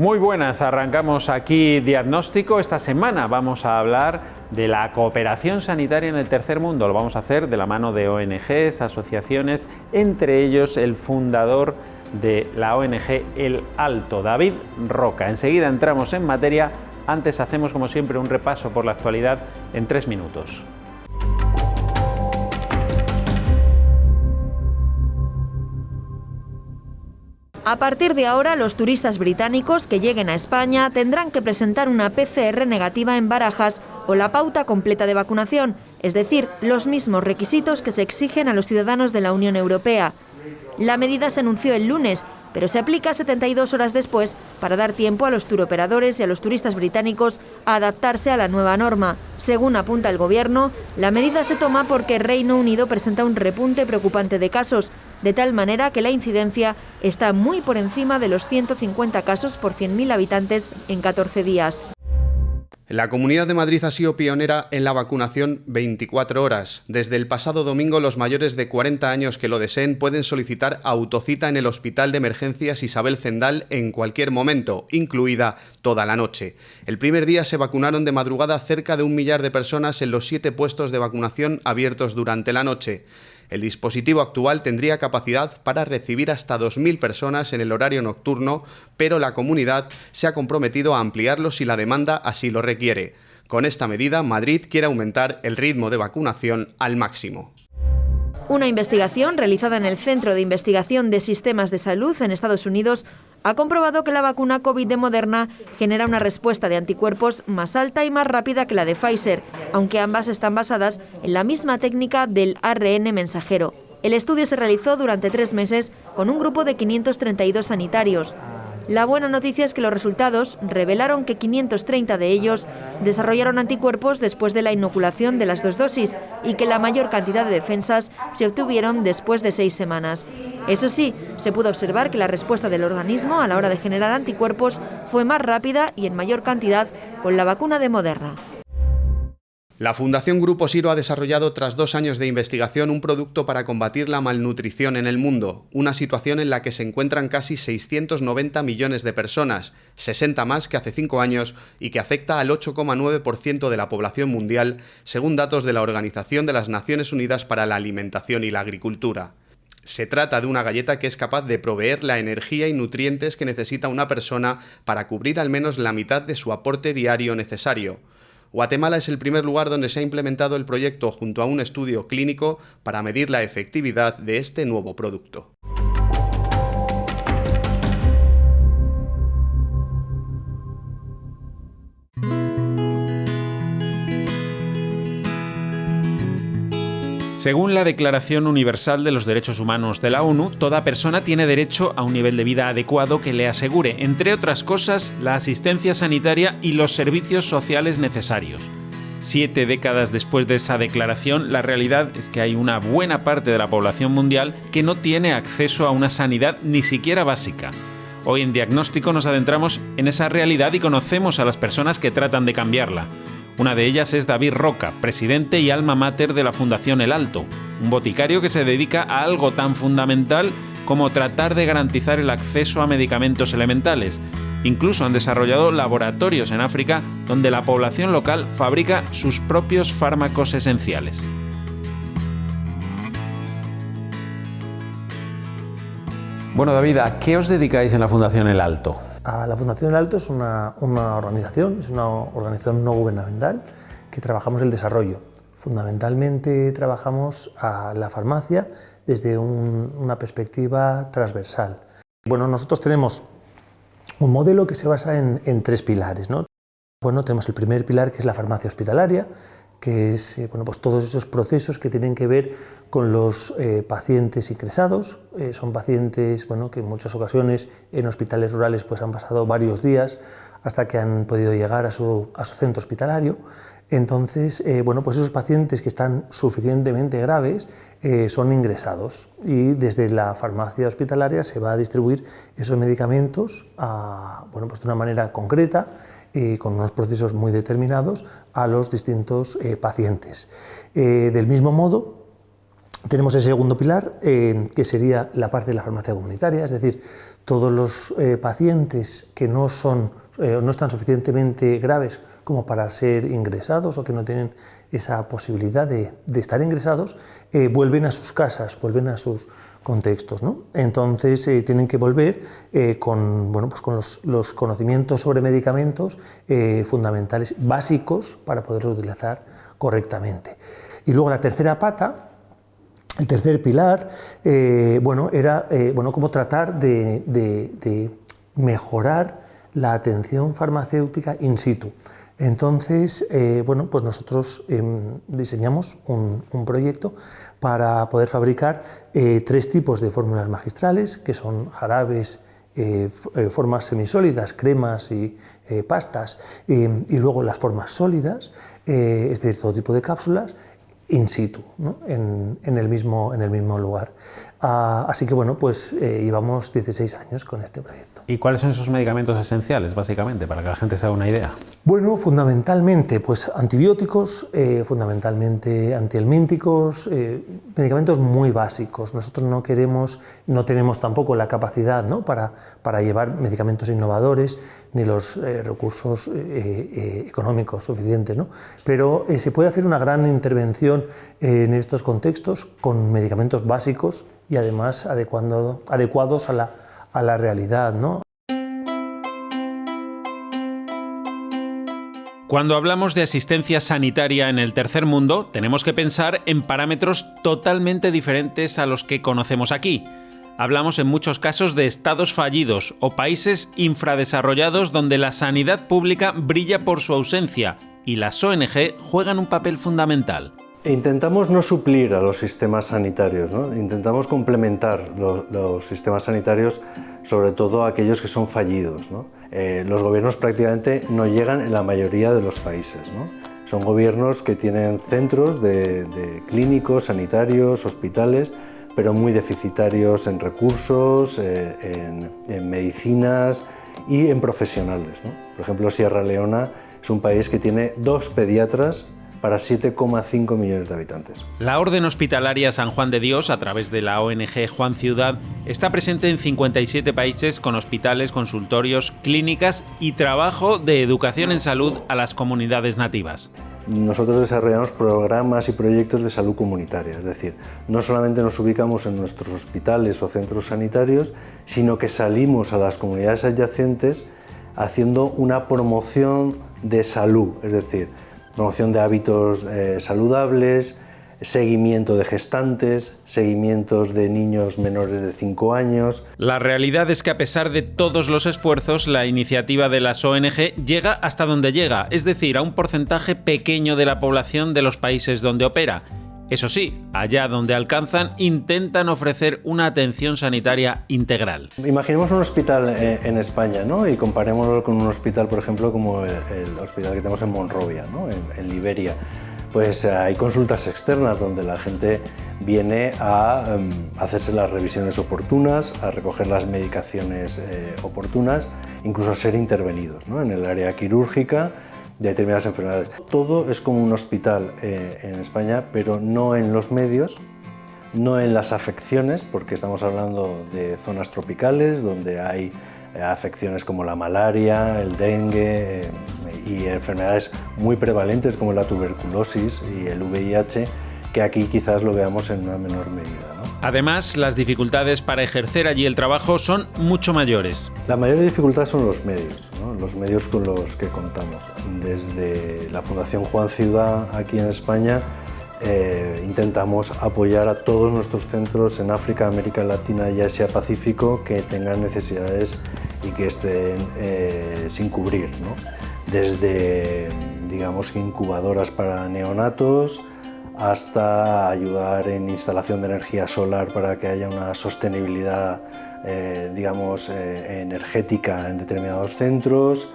Muy buenas, arrancamos aquí Diagnóstico. Esta semana vamos a hablar de la cooperación sanitaria en el tercer mundo. Lo vamos a hacer de la mano de ONGs, asociaciones, entre ellos el fundador de la ONG El Alto, David Roca. Enseguida entramos en materia, antes hacemos como siempre un repaso por la actualidad en 3 minutos. A partir de ahora, los turistas británicos que lleguen a España tendrán que presentar una PCR negativa en Barajas o la pauta completa de vacunación, es decir, los mismos requisitos que se exigen a los ciudadanos de la Unión Europea. La medida se anunció el lunes, pero se aplica 72 horas después para dar tiempo a los turoperadores y a los turistas británicos a adaptarse a la nueva norma. Según apunta el Gobierno, la medida se toma porque Reino Unido presenta un repunte preocupante de casos, de tal manera que la incidencia está muy por encima de los 150 casos por 100.000 habitantes en 14 días. La Comunidad de Madrid ha sido pionera en la vacunación 24 horas. Desde el pasado domingo, los mayores de 40 años que lo deseen pueden solicitar autocita en el Hospital de Emergencias Isabel Zendal en cualquier momento, incluida toda la noche. El primer día se vacunaron de madrugada cerca de 1 millar de personas en los 7 puestos de vacunación abiertos durante la noche. El dispositivo actual tendría capacidad para recibir hasta 2.000 personas en el horario nocturno, pero la comunidad se ha comprometido a ampliarlo si la demanda así lo requiere. Con esta medida, Madrid quiere aumentar el ritmo de vacunación al máximo. Una investigación realizada en el Centro de Investigación de Sistemas de Salud en Estados Unidos ha comprobado que la vacuna COVID de Moderna genera una respuesta de anticuerpos más alta y más rápida que la de Pfizer, aunque ambas están basadas en la misma técnica del ARN mensajero. El estudio se realizó durante 3 meses con un grupo de 532 sanitarios. La buena noticia es que los resultados revelaron que 530 de ellos desarrollaron anticuerpos después de la inoculación de las 2 dosis y que la mayor cantidad de defensas se obtuvieron después de 6 semanas. Eso sí, se pudo observar que la respuesta del organismo a la hora de generar anticuerpos fue más rápida y en mayor cantidad con la vacuna de Moderna. La Fundación Grupo Siro ha desarrollado, tras 2 años de investigación, un producto para combatir la malnutrición en el mundo, una situación en la que se encuentran casi 690 millones de personas, 60 más que hace 5 años, y que afecta al 8,9% de la población mundial, según datos de la Organización de las Naciones Unidas para la Alimentación y la Agricultura. Se trata de una galleta que es capaz de proveer la energía y nutrientes que necesita una persona para cubrir al menos la mitad de su aporte diario necesario. Guatemala es el primer lugar donde se ha implementado el proyecto junto a un estudio clínico para medir la efectividad de este nuevo producto. Según la Declaración Universal de los Derechos Humanos de la ONU, toda persona tiene derecho a un nivel de vida adecuado que le asegure, entre otras cosas, la asistencia sanitaria y los servicios sociales necesarios. 7 décadas después de esa declaración, la realidad es que hay una buena parte de la población mundial que no tiene acceso a una sanidad ni siquiera básica. Hoy en Diagnóstico nos adentramos en esa realidad y conocemos a las personas que tratan de cambiarla. Una de ellas es David Roca, presidente y alma mater de la Fundación El Alto, un boticario que se dedica a algo tan fundamental como tratar de garantizar el acceso a medicamentos elementales. Incluso han desarrollado laboratorios en África donde la población local fabrica sus propios fármacos esenciales. Bueno, David, ¿a qué os dedicáis en la Fundación El Alto? La Fundación El Alto es una organización no gubernamental que trabajamos el desarrollo. Fundamentalmente trabajamos a la farmacia desde una perspectiva transversal. Bueno, nosotros tenemos un modelo que se basa en 3 pilares, ¿no? Bueno, tenemos el primer pilar, que es la farmacia hospitalaria, que es pues todos esos procesos que tienen que ver con los pacientes ingresados. Son pacientes que en muchas ocasiones en hospitales rurales pues han pasado varios días hasta que han podido llegar a su centro hospitalario. Entonces, pues esos pacientes que están suficientemente graves son ingresados y desde la farmacia hospitalaria se va a distribuir esos medicamentos pues de una manera concreta, con unos procesos muy determinados a los distintos pacientes. Del mismo modo, tenemos el segundo pilar, que sería la parte de la farmacia comunitaria, es decir, todos los pacientes que no están suficientemente graves como para ser ingresados o que no tienen esa posibilidad de estar ingresados, vuelven a sus casas, vuelven a sus contextos, ¿no? Entonces tienen que volver con los conocimientos sobre medicamentos fundamentales, básicos, para poderlos utilizar correctamente. Y luego la tercera pata, el tercer pilar, era cómo tratar de mejorar la atención farmacéutica in situ. Entonces, pues nosotros diseñamos un proyecto para poder fabricar 3 tipos de fórmulas magistrales, que son jarabes, formas semisólidas, cremas y pastas, y luego las formas sólidas, es decir, todo tipo de cápsulas, in situ, ¿no? en el mismo lugar. Así que llevamos 16 años con este proyecto. ¿Y cuáles son esos medicamentos esenciales, básicamente, para que la gente se haga una idea? Bueno, fundamentalmente antibióticos, fundamentalmente antihelmínticos, medicamentos muy básicos. Nosotros no tenemos tampoco la capacidad, ¿no?, para llevar medicamentos innovadores ni los recursos económicos suficientes, ¿no? Pero se puede hacer una gran intervención en estos contextos con medicamentos básicos y además adecuados a la realidad, ¿no? Cuando hablamos de asistencia sanitaria en el tercer mundo, tenemos que pensar en parámetros totalmente diferentes a los que conocemos aquí. Hablamos en muchos casos de estados fallidos o países infradesarrollados donde la sanidad pública brilla por su ausencia y las ONG juegan un papel fundamental. Intentamos no suplir a los sistemas sanitarios, ¿no? Intentamos complementar los sistemas sanitarios, sobre todo aquellos que son fallidos, ¿no? Los gobiernos prácticamente no llegan en la mayoría de los países, ¿no? Son gobiernos que tienen centros de clínicos, sanitarios, hospitales, pero muy deficitarios en recursos, en medicinas y en profesionales, ¿no? Por ejemplo, Sierra Leona es un país que tiene 2 pediatras para 7,5 millones de habitantes. La Orden Hospitalaria San Juan de Dios, a través de la ONG Juan Ciudad, está presente en 57 países con hospitales, consultorios, clínicas y trabajo de educación en salud a las comunidades nativas. Nosotros desarrollamos programas y proyectos de salud comunitaria, es decir, no solamente nos ubicamos en nuestros hospitales o centros sanitarios, sino que salimos a las comunidades adyacentes haciendo una promoción de salud, es decir, promoción de hábitos saludables, seguimiento de gestantes, seguimientos de niños menores de 5 años. La realidad es que a pesar de todos los esfuerzos, la iniciativa de las ONG llega hasta donde llega, es decir, a un porcentaje pequeño de la población de los países donde opera. Eso sí, allá donde alcanzan, intentan ofrecer una atención sanitaria integral. Imaginemos un hospital en España, ¿no? Y comparémoslo con un hospital, por ejemplo, como el hospital que tenemos en Monrovia, ¿no? en Liberia. Pues hay consultas externas donde la gente viene a hacerse las revisiones oportunas, a recoger las medicaciones oportunas, incluso a ser intervenidos, ¿no? En el área quirúrgica de determinadas enfermedades. Todo es como un hospital en España, pero no en los medios, no en las afecciones, porque estamos hablando de zonas tropicales donde hay afecciones como la malaria, el dengue y enfermedades muy prevalentes como la tuberculosis y el VIH, que aquí quizás lo veamos en una menor medida, ¿no? Además, las dificultades para ejercer allí el trabajo son mucho mayores. La mayor dificultad son los medios, ¿no? Los medios con los que contamos. Desde la Fundación Juan Ciudad aquí en España intentamos apoyar a todos nuestros centros en África, América Latina y Asia Pacífico que tengan necesidades y que estén sin cubrir, ¿no? Desde, digamos, incubadoras para neonatos, hasta ayudar en instalación de energía solar para que haya una sostenibilidad energética en determinados centros,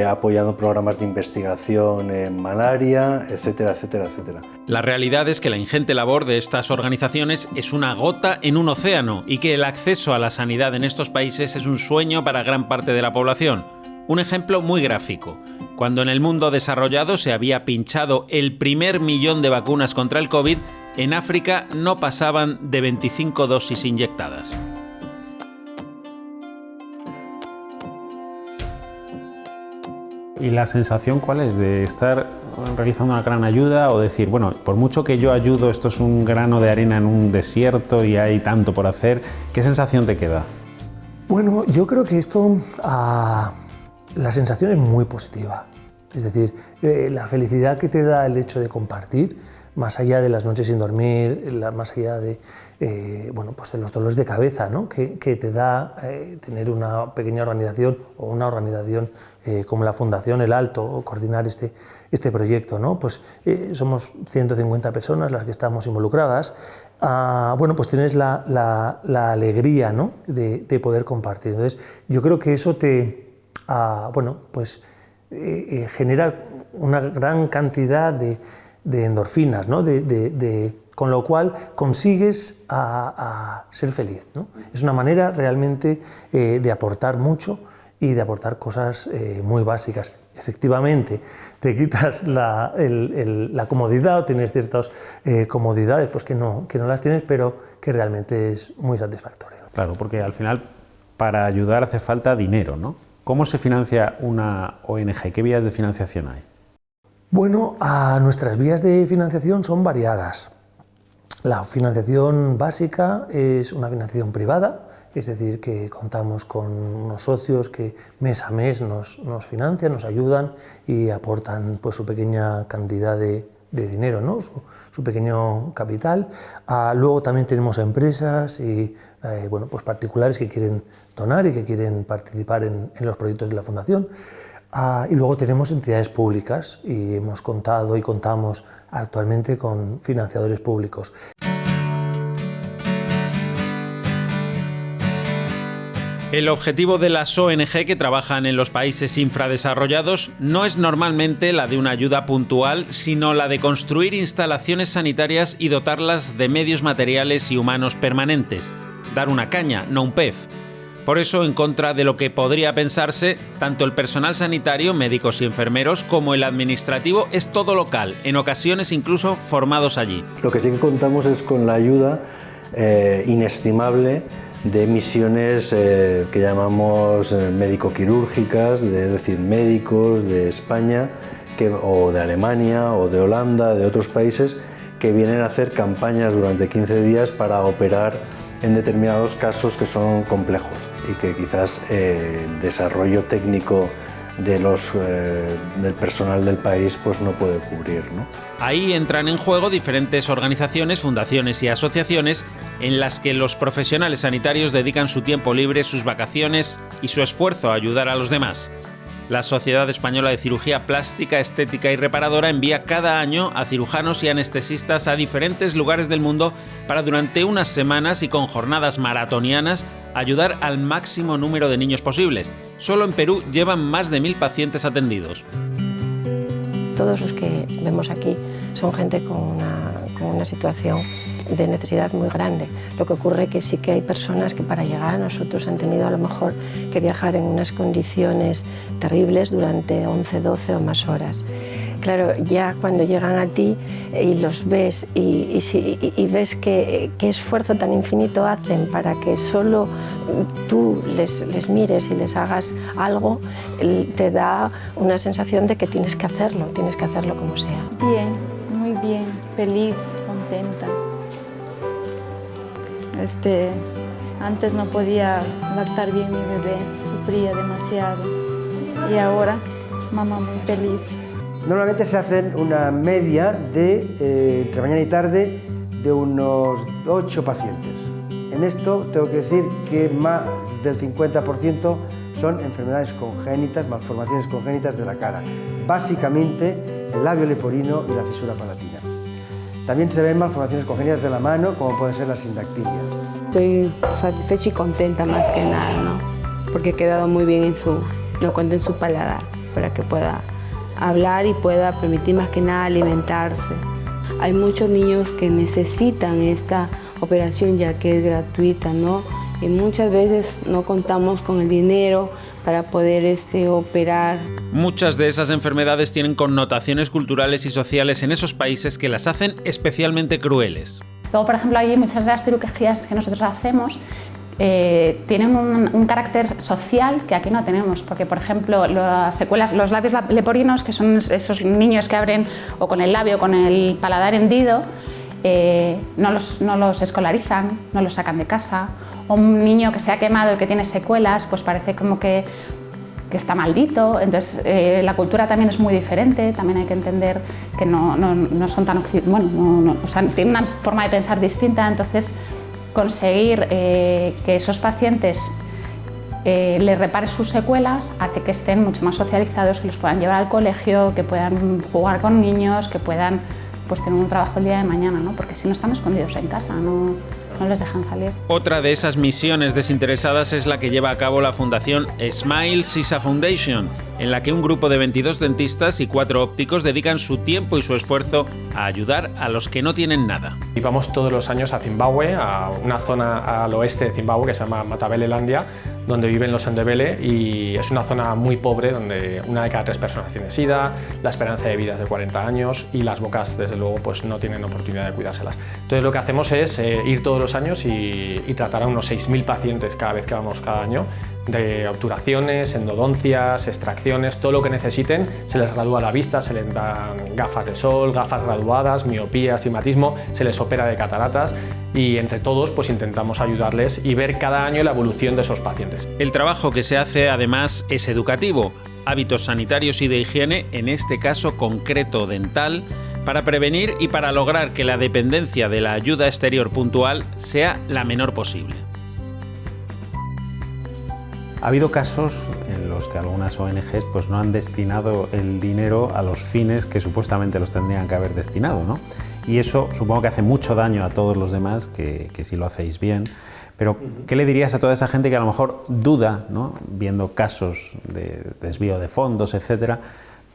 apoyando programas de investigación en malaria, etcétera, etcétera, etcétera. La realidad es que la ingente labor de estas organizaciones es una gota en un océano y que el acceso a la sanidad en estos países es un sueño para gran parte de la población. Un ejemplo muy gráfico. Cuando en el mundo desarrollado se había pinchado el primer millón de vacunas contra el COVID, en África no pasaban de 25 dosis inyectadas. ¿Y la sensación cuál es? ¿De estar realizando una gran ayuda o decir, bueno, por mucho que yo ayudo, esto es un grano de arena en un desierto y hay tanto por hacer? ¿Qué sensación te queda? Bueno, yo creo que esto, la sensación es muy positiva. Es decir, la felicidad que te da el hecho de compartir, más allá de las noches sin dormir, más allá de, pues de los dolores de cabeza, ¿no? que te da tener una pequeña organización o una organización como la Fundación El Alto, o coordinar este proyecto, ¿no? Pues somos 150 personas las que estamos involucradas. Pues tienes la alegría, ¿no? de poder compartir. Entonces, yo creo que eso te genera una gran cantidad de endorfinas, ¿no? Con lo cual consigues a ser feliz, ¿no? Es una manera realmente de aportar mucho y de aportar cosas muy básicas. Efectivamente, te quitas la comodidad o tienes ciertas comodidades pues que no las tienes, pero que realmente es muy satisfactorio. Claro, porque al final para ayudar hace falta dinero, ¿no? ¿Cómo se financia una ONG? ¿Qué vías de financiación hay? Bueno, nuestras vías de financiación son variadas. La financiación básica es una financiación privada, es decir, que contamos con unos socios que mes a mes nos financian, nos ayudan y aportan pues, su pequeña cantidad de dinero, ¿no? su pequeño capital. Luego también tenemos empresas y pues particulares que quieren donar y que quieren participar en los proyectos de la Fundación. Y luego tenemos entidades públicas y hemos contado y contamos actualmente con financiadores públicos. El objetivo de las ONG que trabajan en los países infradesarrollados no es normalmente la de una ayuda puntual, sino la de construir instalaciones sanitarias y dotarlas de medios materiales y humanos permanentes. Dar una caña, no un pez. Por eso, en contra de lo que podría pensarse, tanto el personal sanitario, médicos y enfermeros, como el administrativo es todo local, en ocasiones incluso formados allí. Lo que sí que contamos es con la ayuda inestimable de misiones que llamamos médico-quirúrgicas, es decir, médicos de España o de Alemania o de Holanda, de otros países, que vienen a hacer campañas durante 15 días para operar en determinados casos que son complejos y que quizás el desarrollo técnico del personal del país pues no puede cubrir, ¿no? Ahí entran en juego diferentes organizaciones, fundaciones y asociaciones en las que los profesionales sanitarios dedican su tiempo libre, sus vacaciones y su esfuerzo a ayudar a los demás. La Sociedad Española de Cirugía Plástica, Estética y Reparadora envía cada año a cirujanos y anestesistas a diferentes lugares del mundo para durante unas semanas y con jornadas maratonianas ayudar al máximo número de niños posibles. Solo en Perú llevan más de 1000 pacientes atendidos. Todos los que vemos aquí son gente con una situación de necesidad muy grande. Lo que ocurre es que sí que hay personas que para llegar a nosotros han tenido a lo mejor que viajar en unas condiciones terribles durante 11, 12 o más horas. Claro, ya cuando llegan a ti y los ves y ves qué esfuerzo tan infinito hacen para que solo tú les mires y les hagas algo, te da una sensación de que tienes que hacerlo como sea. Bien, muy bien, feliz, contenta. Antes no podía lactar bien mi bebé, sufría demasiado y ahora mamá muy feliz. Normalmente se hacen una media de entre mañana y tarde de unos 8 pacientes. En esto tengo que decir que más del 50% son enfermedades congénitas, malformaciones congénitas de la cara, básicamente el labio leporino y la fisura palatina. También se ven malformaciones congénitas de la mano, como puede ser la sindactilia. Estoy satisfecha y contenta más que nada, ¿no? Porque he quedado muy bien en su paladar, para que pueda hablar y pueda permitir más que nada alimentarse. Hay muchos niños que necesitan esta operación ya que es gratuita, ¿no? Y muchas veces no contamos con el dinero para poder operar. Muchas de esas enfermedades tienen connotaciones culturales y sociales en esos países que las hacen especialmente crueles. Luego, por ejemplo, hay muchas de las cirugías que nosotros hacemos tienen un carácter social que aquí no tenemos, porque por ejemplo las secuelas, los labios leporinos, que son esos niños que abren o con el labio o con el paladar hendido, no los escolarizan, no los sacan de casa, o un niño que se ha quemado y que tiene secuelas, pues parece como que está maldito. Entonces la cultura también es muy diferente, también hay que entender que no son tan o sea, tienen una forma de pensar distinta. Entonces conseguir que esos pacientes les repare sus secuelas hace que estén mucho más socializados, que los puedan llevar al colegio, que puedan jugar con niños, que puedan pues tener un trabajo el día de mañana, ¿no? Porque si no están escondidos en casa, no les dejan salir. Otra de esas misiones desinteresadas es la que lleva a cabo la fundación Smile Sisa Foundation, en la que un grupo de 22 dentistas y 4 ópticos dedican su tiempo y su esfuerzo a ayudar a los que no tienen nada. Y vamos todos los años a Zimbabue, a una zona al oeste de Zimbabue que se llama Matabelelandia, donde viven los Ndebele, y es una zona muy pobre donde 1 de cada 3 personas tiene SIDA, la esperanza de vida es de 40 años y las bocas, desde luego, pues no tienen oportunidad de cuidárselas. Entonces lo que hacemos es ir todos los años y tratar a unos 6.000 pacientes cada vez que vamos cada año, de obturaciones, endodoncias, extracciones, todo lo que necesiten. Se les gradúa la vista, se les dan gafas de sol, gafas graduadas, miopía, astigmatismo, se les opera de cataratas, y entre todos pues intentamos ayudarles y ver cada año la evolución de esos pacientes. El trabajo que se hace además es educativo, hábitos sanitarios y de higiene, en este caso concreto dental, para prevenir y para lograr que la dependencia de la ayuda exterior puntual sea la menor posible. Ha habido casos en los que algunas ONGs pues no han destinado el dinero a los fines que supuestamente los tendrían que haber destinado, ¿no? Y eso supongo que hace mucho daño a todos los demás, que sí lo hacéis bien. Pero, ¿qué le dirías a toda esa gente que a lo mejor duda, ¿no?, viendo casos de desvío de fondos, etcétera,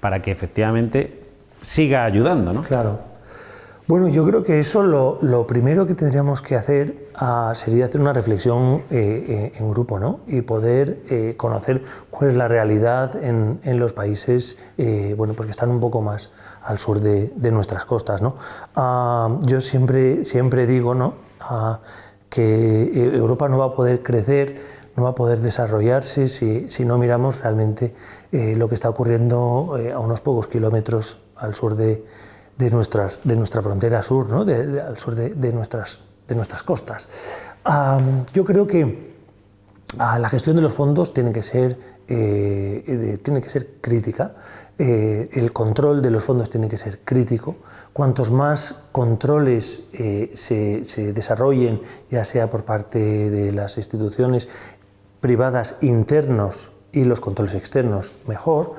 para que efectivamente siga ayudando, ¿no? Claro. Bueno, yo creo que eso lo primero que tendríamos que hacer sería hacer una reflexión en grupo, ¿no? Y poder conocer cuál es la realidad en los países bueno, pues que están un poco más al sur de nuestras costas, ¿no? Yo siempre digo, ¿no?, que Europa no va a poder crecer, no va a poder desarrollarse si no miramos realmente lo que está ocurriendo a unos pocos kilómetros al sur de nuestra frontera sur, ¿no?, al sur de nuestras costas. Yo creo que la gestión de los fondos tiene que ser crítica, el control de los fondos tiene que ser crítico. Cuantos más controles se desarrollen, ya sea por parte de las instituciones privadas internos y los controles externos, mejor.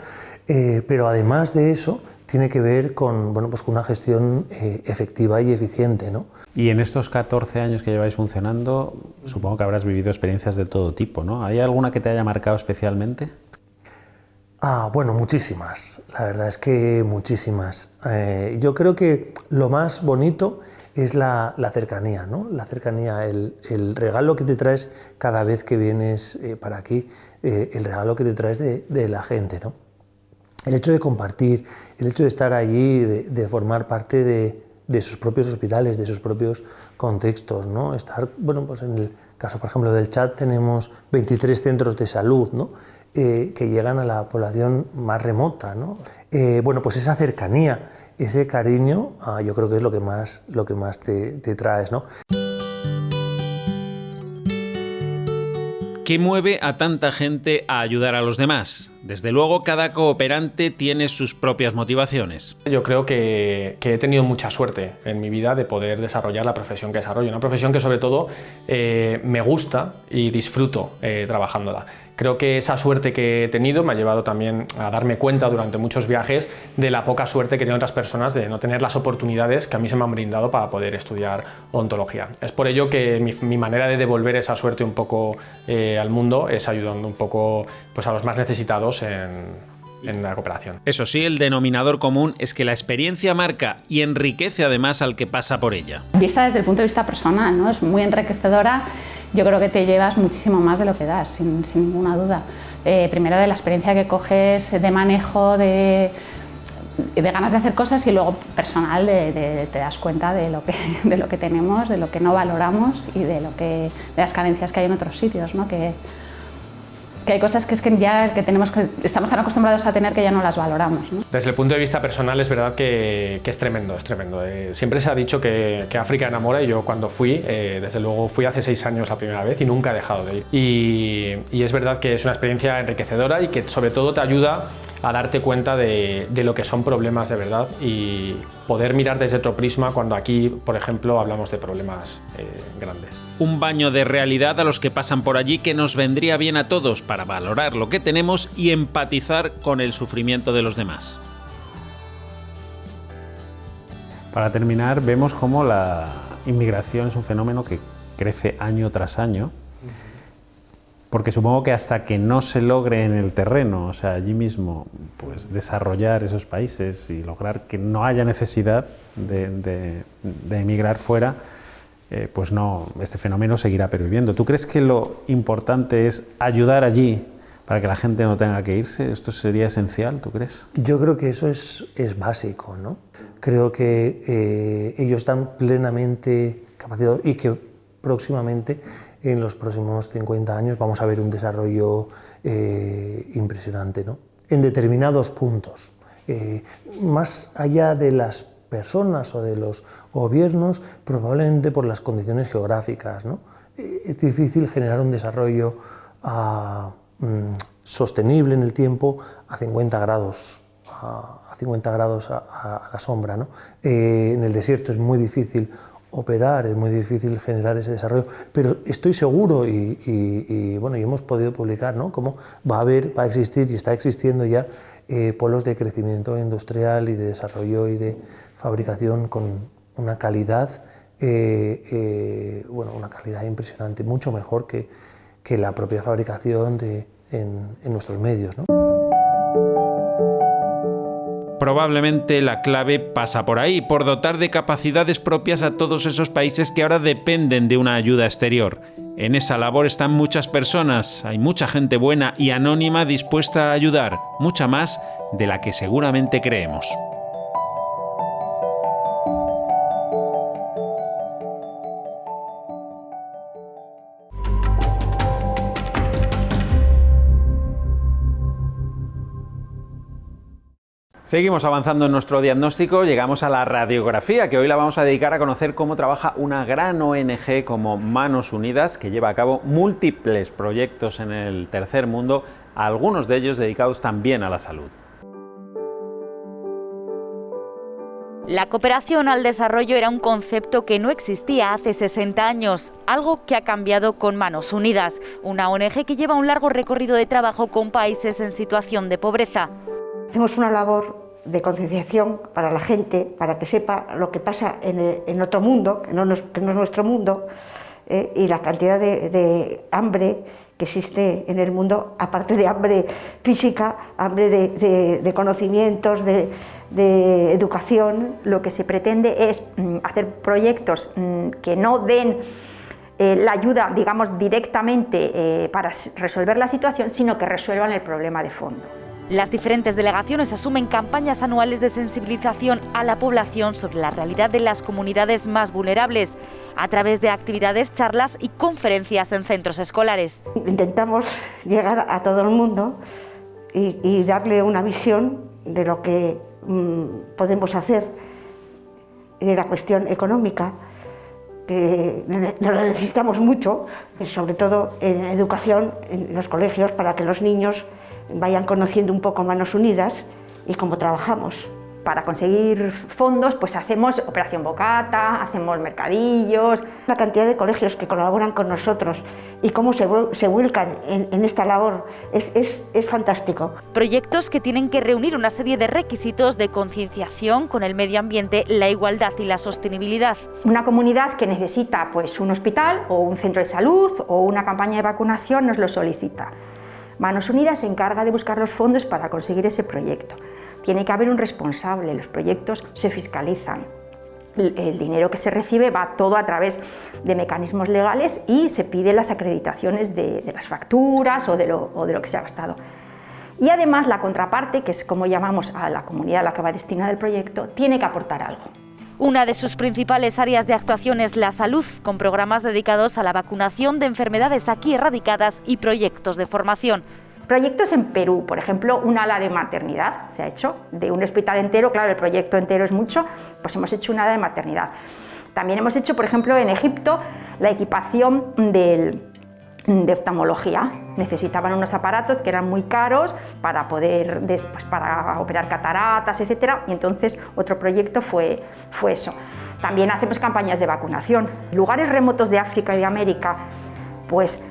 Pero además de eso, tiene que ver con, bueno, pues con una gestión efectiva y eficiente, ¿no? Y en estos 14 años que lleváis funcionando, supongo que habrás vivido experiencias de todo tipo, ¿no? ¿Hay alguna que te haya marcado especialmente? Bueno, muchísimas. La verdad es que muchísimas. Yo creo que lo más bonito es la cercanía, ¿no? La cercanía, el regalo que te traes cada vez que vienes para aquí, el regalo que te traes de la gente, ¿no? El hecho de compartir, el hecho de estar allí, de formar parte de sus propios hospitales, de sus propios contextos, ¿no? Estar, bueno, pues en el caso, por ejemplo, del Chad tenemos 23 centros de salud, ¿no?, que llegan a la población más remota, ¿no? Bueno, pues esa cercanía, ese cariño, yo creo que es lo que más te traes, ¿no? ¿Qué mueve a tanta gente a ayudar a los demás? Desde luego, cada cooperante tiene sus propias motivaciones. Yo creo que he tenido mucha suerte en mi vida de poder desarrollar la profesión que desarrollo, una profesión que sobre todo me gusta y disfruto trabajándola. Creo que esa suerte que he tenido me ha llevado también a darme cuenta durante muchos viajes de la poca suerte que tienen otras personas de no tener las oportunidades que a mí se me han brindado para poder estudiar odontología. Es por ello que mi manera de devolver esa suerte un poco al mundo es ayudando un poco, pues, a los más necesitados en la cooperación. Eso sí, el denominador común es que la experiencia marca y enriquece además al que pasa por ella. Vista desde el punto de vista personal, ¿no? Es muy enriquecedora. Yo creo que te llevas muchísimo más de lo que das, sin ninguna duda. Primero, de la experiencia que coges de manejo, de de ganas de hacer cosas y luego personal te das cuenta de lo que tenemos, de lo que no valoramos y de las carencias que hay en otros sitios, ¿no? Que hay cosas que estamos tan acostumbrados a tener que ya no las valoramos, ¿no? Desde el punto de vista personal es verdad que es tremendo, es tremendo. Siempre se ha dicho que África enamora, y yo cuando fui, desde luego fui hace 6 años la primera vez y nunca he dejado de ir. Y es verdad que es una experiencia enriquecedora y que sobre todo te ayuda a darte cuenta de lo que son problemas de verdad y poder mirar desde otro prisma cuando aquí, por ejemplo, hablamos de problemas grandes. Un baño de realidad a los que pasan por allí que nos vendría bien a todos para valorar lo que tenemos y empatizar con el sufrimiento de los demás. Para terminar, vemos cómo la inmigración es un fenómeno que crece año tras año, porque supongo que hasta que no se logre en el terreno, o sea, allí mismo, pues desarrollar esos países y lograr que no haya necesidad de emigrar fuera, pues no, este fenómeno seguirá perviviendo. ¿Tú crees que lo importante es ayudar allí para que la gente no tenga que irse? ¿Esto sería esencial, tú crees? Yo creo que eso es básico, ¿no? Creo que ellos están plenamente capacitados y que próximamente, en los próximos 50 años, vamos a ver un desarrollo impresionante, ¿no? En determinados puntos. Más allá de las personas o de los gobiernos, probablemente por las condiciones geográficas, ¿no? Es difícil generar un desarrollo sostenible en el tiempo a 50 grados, a la sombra, ¿no? En el desierto es muy difícil operar, es muy difícil generar ese desarrollo, pero estoy seguro y hemos podido publicar, ¿no?, cómo va a existir y está existiendo ya polos de crecimiento industrial y de desarrollo y de fabricación con una calidad, una calidad impresionante, mucho mejor que la propia fabricación en nuestros medios, ¿no? Probablemente la clave pasa por ahí, por dotar de capacidades propias a todos esos países que ahora dependen de una ayuda exterior. En esa labor están muchas personas, hay mucha gente buena y anónima dispuesta a ayudar, mucha más de la que seguramente creemos. Seguimos avanzando en nuestro diagnóstico, llegamos a la radiografía, que hoy la vamos a dedicar a conocer cómo trabaja una gran ONG como Manos Unidas, que lleva a cabo múltiples proyectos en el tercer mundo, algunos de ellos dedicados también a la salud. La cooperación al desarrollo era un concepto que no existía hace 60 años, algo que ha cambiado con Manos Unidas, una ONG que lleva un largo recorrido de trabajo con países en situación de pobreza. Hacemos una labor de concienciación para la gente, para que sepa lo que pasa en otro mundo, que no es nuestro mundo, y la cantidad de hambre que existe en el mundo, aparte de hambre física, hambre de conocimientos, de educación. Lo que se pretende es hacer proyectos que no den la ayuda, digamos, directamente para resolver la situación, sino que resuelvan el problema de fondo. Las diferentes delegaciones asumen campañas anuales de sensibilización a la población sobre la realidad de las comunidades más vulnerables, a través de actividades, charlas y conferencias en centros escolares. Intentamos llegar a todo el mundo y darle una visión de lo que podemos hacer, de la cuestión económica, que lo necesitamos mucho, sobre todo en educación, en los colegios, para que los niños vayan conociendo un poco Manos Unidas y cómo trabajamos. Para conseguir fondos, pues hacemos Operación Bocata, hacemos mercadillos. La cantidad de colegios que colaboran con nosotros y cómo se vuelcan en esta labor es fantástico. Proyectos que tienen que reunir una serie de requisitos de concienciación con el medio ambiente, la igualdad y la sostenibilidad. Una comunidad que necesita pues, un hospital o un centro de salud o una campaña de vacunación nos lo solicita. Manos Unidas se encarga de buscar los fondos para conseguir ese proyecto. Tiene que haber un responsable, los proyectos se fiscalizan. El dinero que se recibe va todo a través de mecanismos legales y se piden las acreditaciones de las facturas o de lo que se ha gastado. Y además la contraparte, que es como llamamos a la comunidad a la que va destinado el proyecto, tiene que aportar algo. Una de sus principales áreas de actuación es la salud, con programas dedicados a la vacunación de enfermedades aquí erradicadas y proyectos de formación. Proyectos en Perú, por ejemplo, un ala de maternidad se ha hecho, de un hospital entero, claro, el proyecto entero es mucho, pues hemos hecho un ala de maternidad. También hemos hecho, por ejemplo, en Egipto, la equipación de oftalmología. Necesitaban unos aparatos que eran muy caros para poder para operar cataratas, etcétera, y entonces otro proyecto fue eso. También hacemos campañas de vacunación. Lugares remotos de África y de América, pues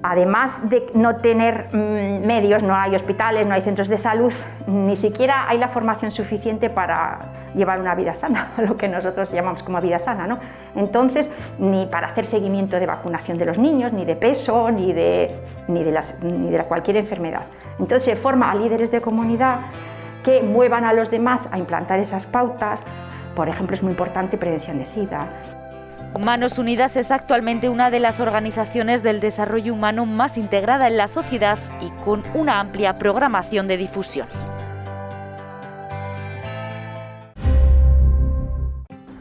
además de no tener medios, no hay hospitales, no hay centros de salud, ni siquiera hay la formación suficiente para llevar una vida sana, lo que nosotros llamamos como vida sana, ¿no? Entonces, ni para hacer seguimiento de vacunación de los niños, ni de peso, ni de cualquier enfermedad. Entonces se forma a líderes de comunidad que muevan a los demás a implantar esas pautas. Por ejemplo, es muy importante prevención de SIDA. Manos Unidas es actualmente una de las organizaciones del desarrollo humano más integrada en la sociedad y con una amplia programación de difusión.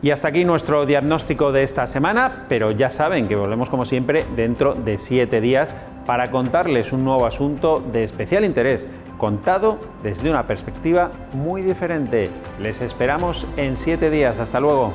Y hasta aquí nuestro diagnóstico de esta semana, pero ya saben que volvemos como siempre dentro de 7 días para contarles un nuevo asunto de especial interés, contado desde una perspectiva muy diferente. Les esperamos en 7 días. Hasta luego.